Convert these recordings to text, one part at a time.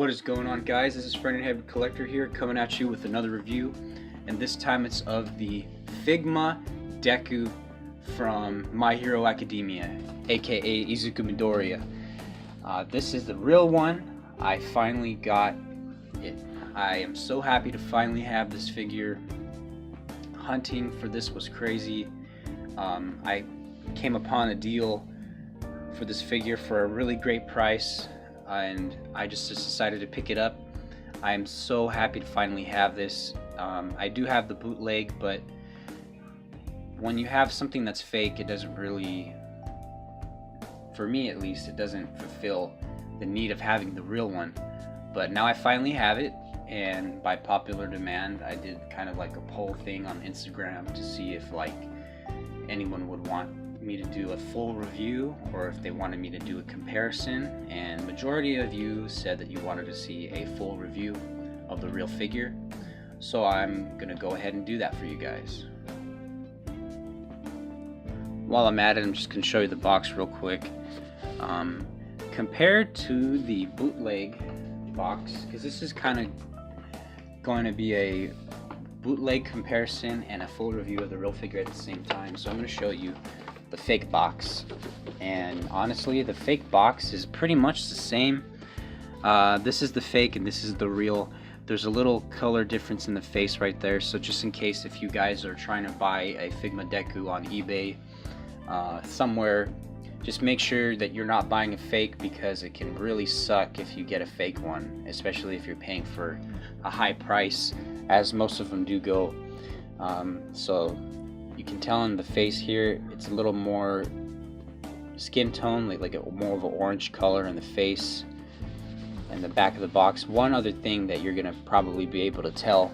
What is going on, guys? This is Friend Collector here, coming at you with another review, and this time it's of the Figma Deku from My Hero Academia, aka Izuku Midoriya. This is the real one. I finally got it. I am so happy to finally have this figure. Hunting for this was crazy. I came upon a deal for this figure for a really great price, and I just decided to pick it up. I am so happy to finally have this. I do have the bootleg, but when you have something that's fake, it doesn't really, for me at least, it doesn't fulfill the need of having the real one. But now I finally have it, and by popular demand, I did kind of like a poll thing on Instagram to see if anyone would want me to do a full review or if they wanted me to do a comparison, and majority of you said that you wanted to see a full review of the real figure, so I'm gonna go ahead and do that for you guys. While I'm at it, I'm just gonna show you the box real quick. Compared to the bootleg box, because this is kind of going to be a bootleg comparison and a full review of the real figure at the same time, so I'm going to show you the fake box. And honestly, the fake box is pretty much the same. This is the fake and this is the real. There's a little color difference in the face right there, so just in case if you guys are trying to buy a Figma Deku on eBay somewhere, just make sure that you're not buying a fake, because it can really suck if you get a fake one, especially if you're paying for a high price, as most of them do go. So you can tell in the face here, it's a little more skin tone, like more of an orange color in the face and the back of the box. One other thing that you're gonna probably be able to tell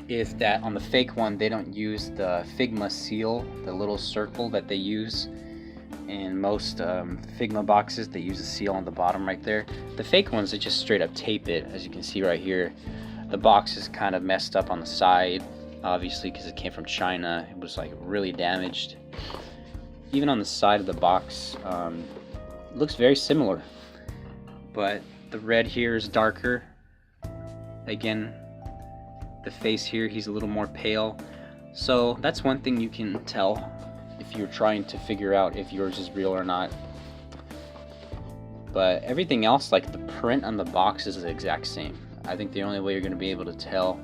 is that on the fake one, they don't use the Figma seal, the little circle that they use in most Figma boxes. They use a seal on the bottom right there. The fake ones, they just straight up tape it, as you can see right here. The box is kind of messed up on the side, obviously, because it came from China. It was like really damaged. Even on the side of the box, it looks very similar, but the red here is darker. Again, the face here, he's a little more pale. So that's one thing you can tell if you're trying to figure out if yours is real or not. But everything else, like the print on the box, is the exact same. I think the only way you're going to be able to tell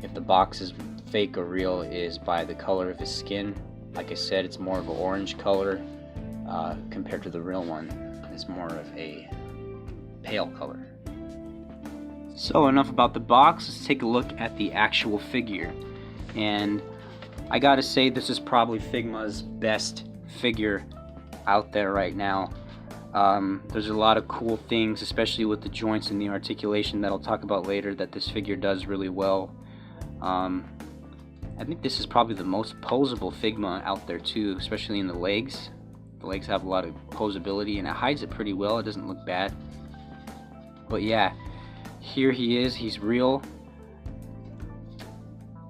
if the box is fake or real is by the color of his skin. Like I said, it's more of an orange color compared to the real one. It's more of a pale color. So enough about the box, let's take a look at the actual figure. And I gotta say, this is probably Figma's best figure out there right now. There's a lot of cool things, especially with the joints and the articulation, that I'll talk about later, that this figure does really well. I think this is probably the most posable Figma out there too, especially in the legs. The legs have a lot of posability and it hides it pretty well. It doesn't look bad. But yeah, here he is, he's real.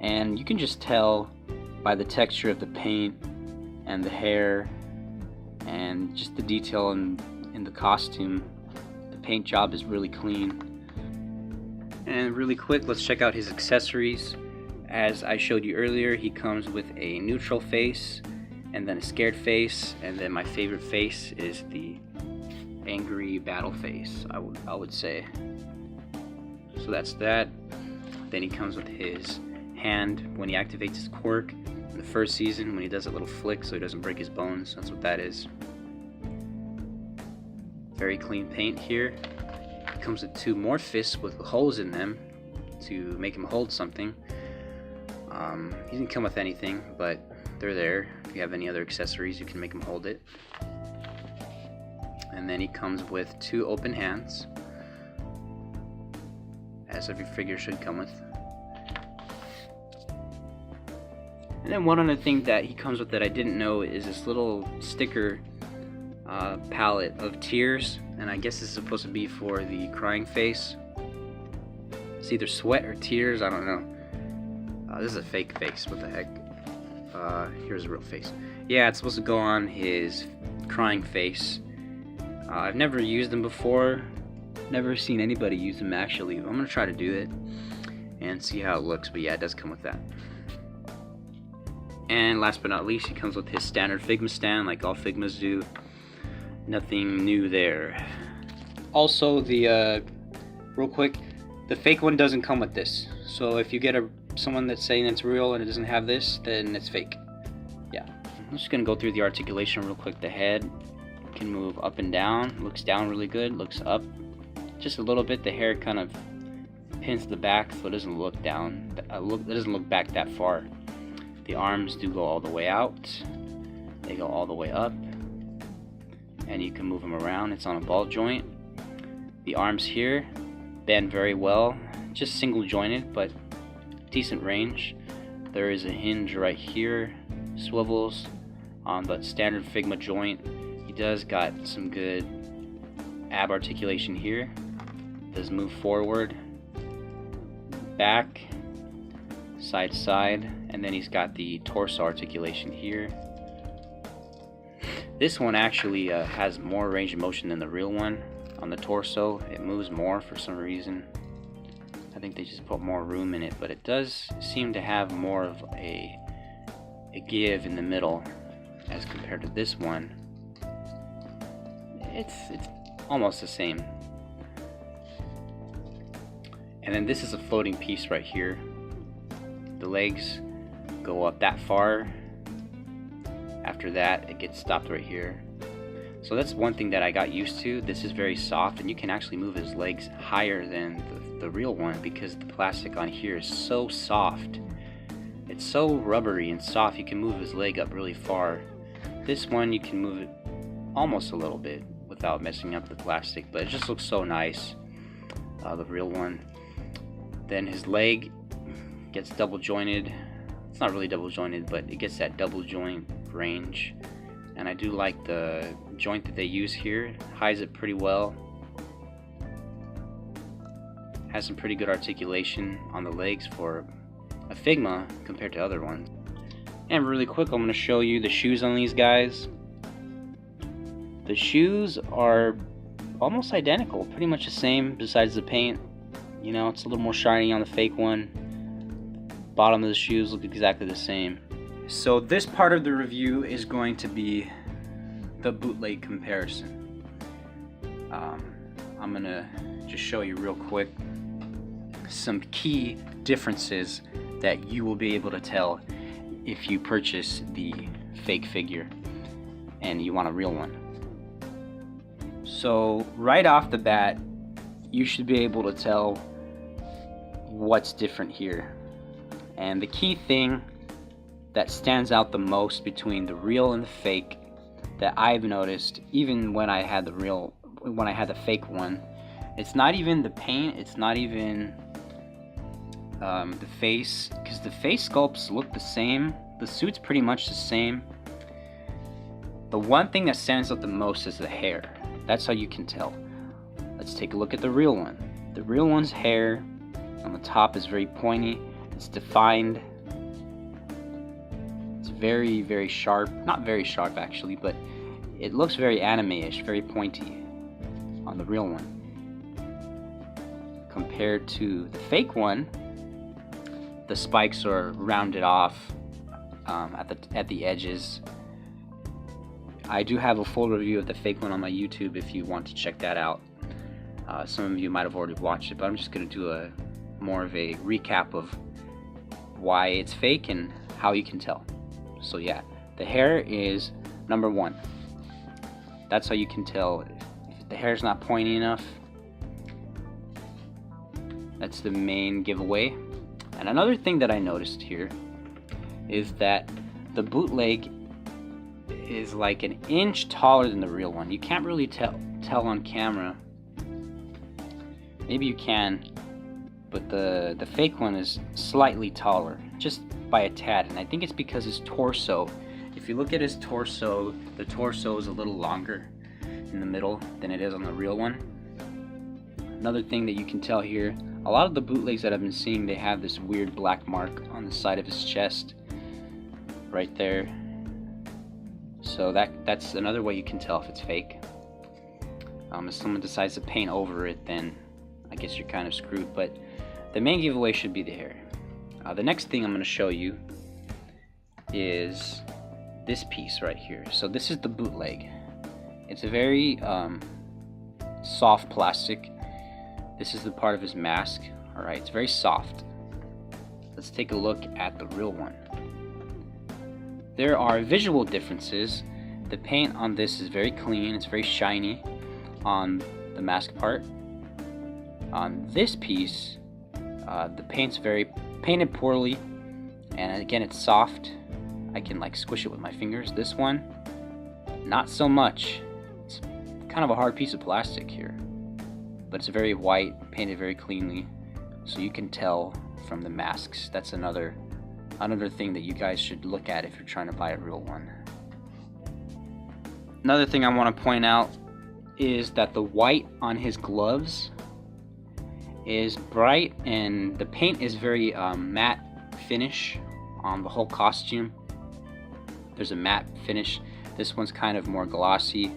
And you can just tell by the texture of the paint and the hair and just the detail in the costume. The paint job is really clean. And really quick, let's check out his accessories. As I showed you earlier, he comes with a neutral face and then a scared face, and then my favorite face is the angry battle face, I would say. So that's that. Then he comes with his hand when he activates his quirk in the first season, when he does a little flick so he doesn't break his bones. That's what that is. Very clean paint here. He comes with two more fists with holes in them to make him hold something. He didn't come with anything, but they're there. If you have any other accessories, you can make him hold it. And then he comes with two open hands, as every figure should come with. And then one other thing that he comes with that I didn't know is this little sticker palette of tears, and I guess this is supposed to be for the crying face. It's either sweat or tears, I don't know. This is a fake face, what the heck. Here's a real face. Yeah, it's supposed to go on his crying face. I've never used them before, Never seen anybody use them actually. I'm gonna try to do it and see how it looks, but yeah, it does come with that. And last but not least, he comes with his standard Figma stand, like all Figmas do. Nothing new there. Also, the real quick, the fake one doesn't come with this. So if you get someone that's saying it's real and it doesn't have this, then it's fake. Yeah. I'm just gonna go through the articulation real quick. The head can move up and down. Looks down really good. Looks up just a little bit. The hair kind of pins the back, so it doesn't look down. It doesn't look back that far. The arms do go all the way out. They go all the way up, and you can move them around. It's on a ball joint. The arms here bend very well, just single jointed, but decent range. There is a hinge right here, swivels on the standard Figma joint. He does got some good ab articulation here. Does move forward, back, side to side, and then he's got the torso articulation here. This one actually has more range of motion than the real one. On the torso, it moves more for some reason. I think they just put more room in it, but it does seem to have more of a give in the middle as compared to this one. It's almost the same. And then this is a floating piece right here. The legs go up that far. After that, it gets stopped right here. So that's one thing that I got used to. This is very soft, and you can actually move his legs higher than the real one because the plastic on here is so soft. It's so rubbery and soft, you can move his leg up really far. This one, you can move it almost a little bit without messing up the plastic, but it just looks so nice, the real one. Then his leg gets double jointed. It's not really double jointed, but it gets that double joint range. And I do like the joint that they use here. Hides it pretty well. Has some pretty good articulation on the legs for a Figma compared to other ones. And really quick, I'm going to show you the shoes on these guys. The shoes are almost identical, pretty much the same besides the paint. You know, it's a little more shiny on the fake one. Bottom of the shoes look exactly the same. So this part of the review is going to be the bootleg comparison. I'm gonna just show you real quick some key differences that you will be able to tell if you purchase the fake figure and you want a real one. So right off the bat, you should be able to tell what's different here. And the key thing that stands out the most between the real and the fake that I've noticed, even when I had the fake one, it's not even the paint, it's not even the face, because the face sculpts look the same, the suit's pretty much the same. The one thing that stands out the most is the hair. That's how you can tell. Let's take a look at the real one. The real one's hair on the top is very pointy, it's defined. Very, very sharp. Not very sharp actually, but it looks very anime-ish, very pointy on the real one. Compared to the fake one, the spikes are rounded off at the edges. I do have a full review of the fake one on my YouTube if you want to check that out. Some of you might have already watched it, but I'm just going to do more of a recap of why it's fake and how you can tell. So yeah, the hair is number one. That's how you can tell if the hair's not pointy enough. That's the main giveaway. And another thing that I noticed here is that the bootleg is like an inch taller than the real one. You can't really tell on camera. Maybe you can, but the fake one is slightly taller, just by a tad, and I think it's because his torso, if you look at his torso, the torso is a little longer in the middle than it is on the real one. Another thing that you can tell here, a lot of the bootlegs that I've been seeing, they have this weird black mark on the side of his chest right there, so that's another way you can tell if it's fake. If someone decides to paint over it, then I guess you're kind of screwed, but the main giveaway should be the hair. The next thing I'm going to show you is this piece right here. So this is the Bootleg. It's a very soft plastic. This is the part of his mask. Alright, it's very soft. Let's take a look at the real one. There are visual differences. The paint on this is very clean, it's very shiny on the mask part. On this piece, the paint's very painted poorly, and again, it's soft. I can like squish it with my fingers. This one, not so much. It's kind of a hard piece of plastic here, but it's very white, painted very cleanly, so you can tell from the masks. That's another thing that you guys should look at if you're trying to buy a real one. Another thing I want to point out is that the white on his gloves is bright, and the paint is very matte finish on the whole costume. There's a matte finish. This one's kind of more glossy.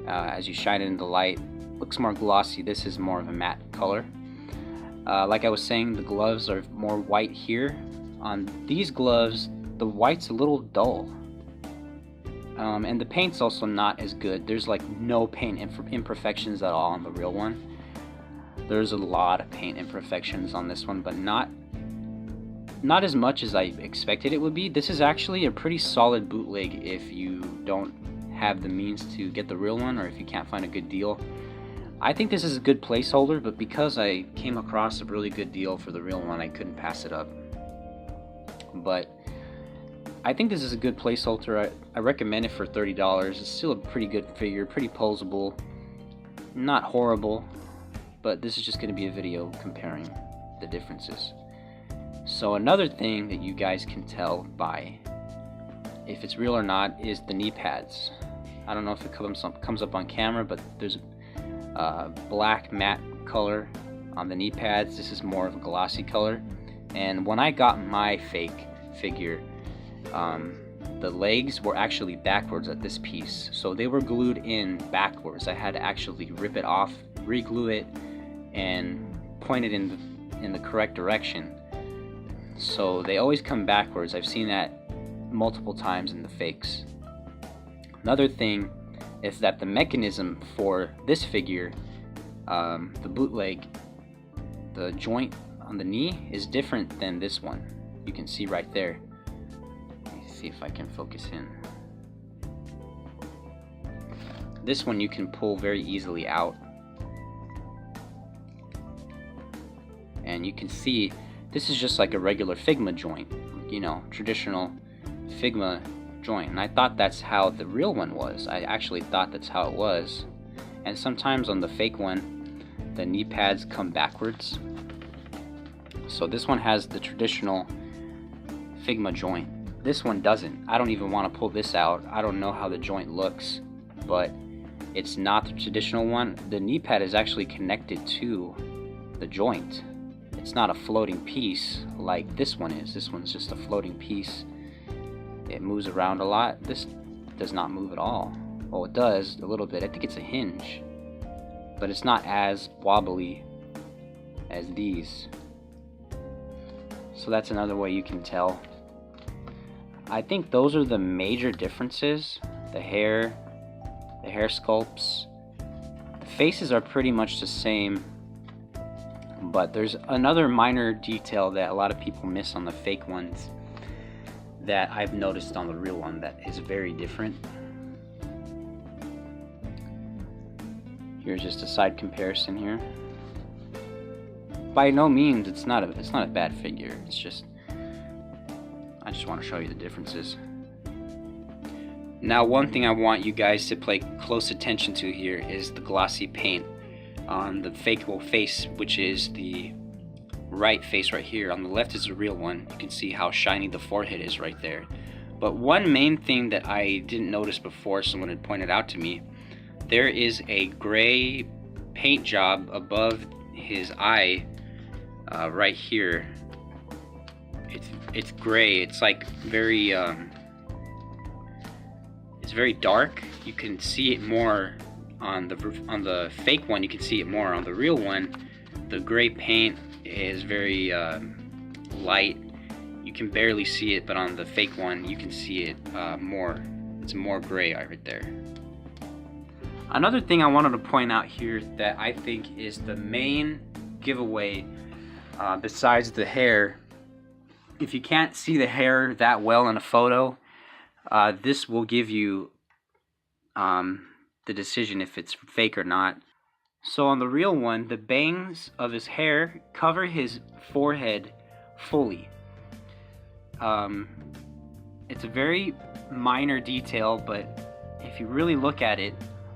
As you shine it in the light, looks more glossy. This is more of a matte color. Like I was saying, the gloves are more white here. On these gloves, the white's a little dull. And the paint's also not as good. There's like no paint imperfections at all on the real one. There's a lot of paint imperfections on this one, but not as much as I expected it would be. This is actually a pretty solid bootleg if you don't have the means to get the real one, or if you can't find a good deal. I think this is a good placeholder, but because I came across a really good deal for the real one, I couldn't pass it up. But I think this is a good placeholder. I recommend it for $30. It's still a pretty good figure, pretty posable, not horrible, but this is just going to be a video comparing the differences. So another thing that you guys can tell by if it's real or not is the knee pads. I don't know if it comes up on camera, but there's a black matte color on the knee pads. This is more of a glossy color. And when I got my fake figure, the legs were actually backwards at this piece, so they were glued in backwards. I had to actually rip it off, re-glue it, and point it in the correct direction. So they always come backwards. I've seen that multiple times in the fakes. Another thing is that the mechanism for this figure, the Bootleg, the joint on the knee is different than this one. You can see right there. Let me see if I can focus in. This one you can pull very easily out, and you can see this is just like a regular Figma joint, you know, traditional Figma joint. And I thought that's how the real one was. I actually thought that's how it was. And sometimes on the fake one, the knee pads come backwards. So this one has the traditional Figma joint. This one doesn't. I don't even want to pull this out. I don't know how the joint looks, but it's not the traditional one. The knee pad is actually connected to the joint. It's not a floating piece like this one is. This one's just a floating piece. It moves around a lot. This does not move at all. Well, it does a little bit. I think it's a hinge, but it's not as wobbly as these. So that's another way you can tell. I think those are the major differences. The hair sculpts. The faces are pretty much the same, but there's another minor detail that a lot of people miss on the fake ones that I've noticed on the real one that is very different. Here's just a side comparison here. By no means, it's not a bad figure. It's just, I just want to show you the differences. Now, one thing I want you guys to pay close attention to here is the glossy paint on the fake face, which is the right face right here. On the left is the real one. You can see how shiny the forehead is right there. But one main thing that I didn't notice before, someone had pointed out to me, there is a gray paint job above his eye right here. It's gray. It's like very it's very dark. You can see it more on the fake one you can see it more. On the real one, the gray paint is very light. You can barely see it, but on the fake one you can see it more. It's more gray right there. Another thing I wanted to point out here that I think is the main giveaway, besides the hair, if you can't see the hair that well in a photo, this will give you the decision if it's fake or not. So on the real one, the bangs of his hair cover his forehead fully. It's a very minor detail, but if you really look at it,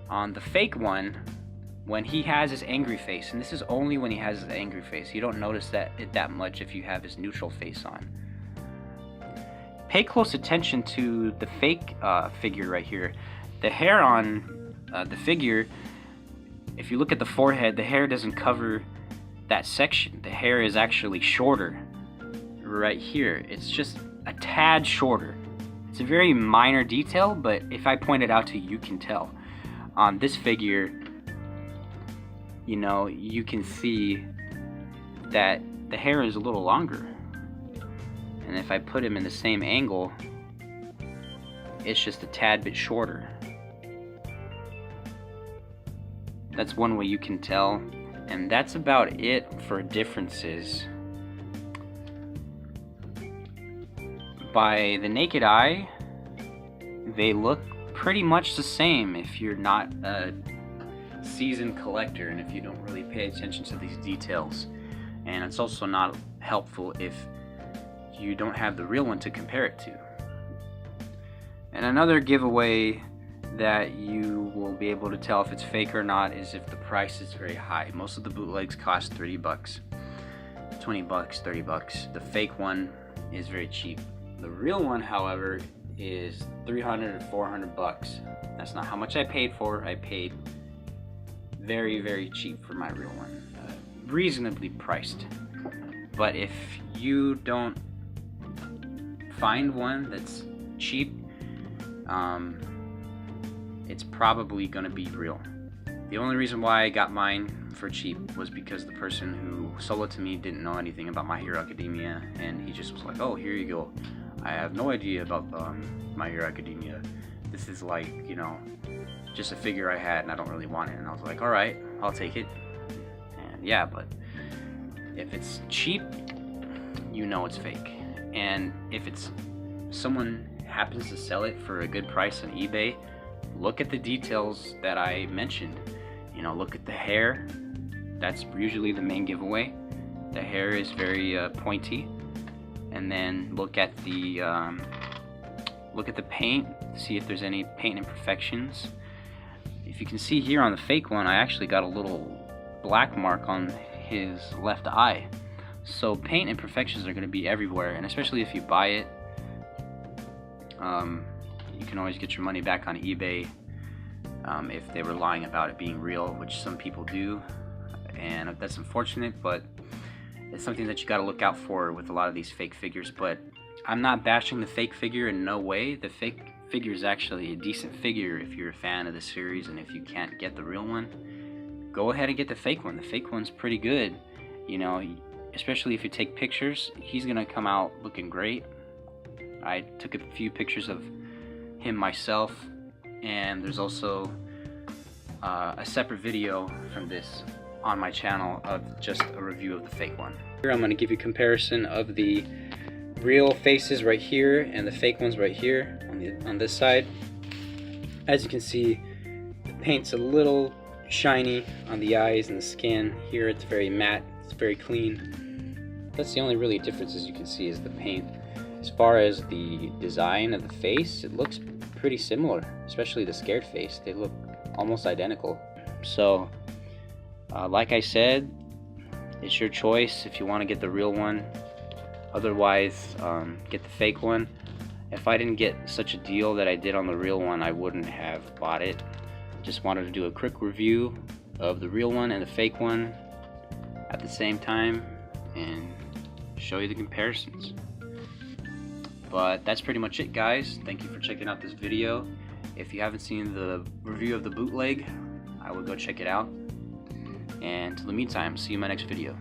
on the fake one, when he has his angry face, and this is only when he has his angry face, you don't notice that much if you have his neutral face on. Pay close attention to the fake figure right here. The hair on the figure, if you look at the forehead, the hair doesn't cover that section. The hair is actually shorter right here. It's just a tad shorter. It's a very minor detail, but if I point it out to you, you can tell. On this figure, you know, you can see that the hair is a little longer. And if I put him in the same angle, it's just a tad bit shorter. That's one way you can tell, and that's about it for differences. By the naked eye, they look pretty much the same if you're not a seasoned collector and if you don't really pay attention to these details. And it's also not helpful if you don't have the real one to compare it to. And another giveaway that you will be able to tell if it's fake or not is if the price is very high. Most of the bootlegs cost 30 bucks, 20 bucks, 30 bucks. The fake one is very cheap. The real one, however, is 300 or 400 bucks. That's not how much I paid for. I paid very, very cheap for my real one. Reasonably priced. But if you don't find one that's cheap, it's probably gonna be real. The only reason why I got mine for cheap was because the person who sold it to me didn't know anything about My Hero Academia, and he just was like, oh, here you go. I have no idea about My Hero Academia. This is like, you know, just a figure I had and I don't really want it. And I was like, alright, I'll take it. And yeah, but if it's cheap, you know it's fake. And if it's someone happens to sell it for a good price on eBay, look at the details that I mentioned. You know, look at the hair. That's usually the main giveaway. The hair is very pointy. And then look at the paint, see if there's any paint imperfections. If you can see here on the fake one, I actually got a little black mark on his left eye. So paint imperfections are going to be everywhere, and especially if you buy it, you can always get your money back on eBay if they were lying about it being real, which some people do, and that's unfortunate, but it's something that you got to look out for with a lot of these fake figures. But I'm not bashing the fake figure in no way. The fake figure is actually a decent figure if you're a fan of the series, and if you can't get the real one, go ahead and get the fake one. The fake one's pretty good, you know, especially if you take pictures. He's gonna come out looking great. I took a few pictures of him myself, and there's also a separate video from this on my channel of just a review of the fake one. Here I'm going to give you a comparison of the real faces right here and the fake ones right here on this side. As you can see, the paint's a little shiny on the eyes and the skin. Here it's very matte, it's very clean. That's the only really difference, as you can see, is the paint. As far as the design of the face, it looks pretty similar, especially the scared face. They look almost identical. So like I said, it's your choice if you want to get the real one. Otherwise, get the fake one. If I didn't get such a deal that I did on the real one, I wouldn't have bought it. Just wanted to do a quick review of the real one and the fake one at the same time and show you the comparisons. But that's pretty much it, guys. Thank you for checking out this video. If you haven't seen the review of the bootleg, I would go check it out. And until the meantime, see you in my next video.